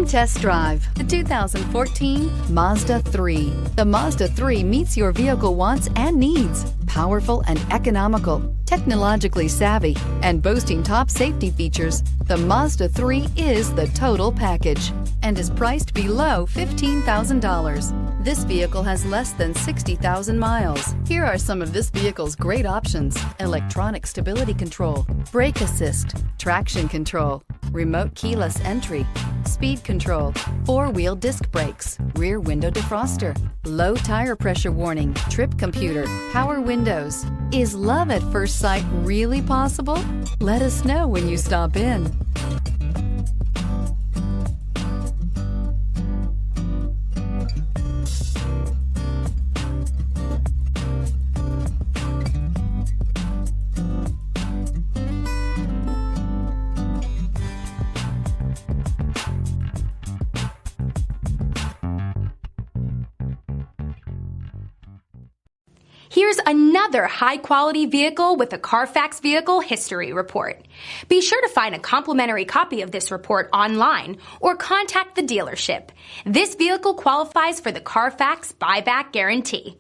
Test drive the 2014 Mazda 3. The Mazda 3 meets your vehicle wants and needs. Powerful and economical, technologically savvy, and boasting top safety features, the Mazda 3 is the total package and is priced below $15,000. This vehicle has less than 60,000 miles. Here are some of this vehicle's great options: electronic stability control, brake assist, traction control, remote keyless entry, speed control, four-wheel disc brakes, rear window defroster, low tire pressure warning, trip computer, power windows. Is love at first sight really possible? Let us know when you stop in. Here's another high-quality vehicle with a Carfax Vehicle History Report. Be sure to find a complimentary copy of this report online or contact the dealership. This vehicle qualifies for the Carfax Buyback Guarantee.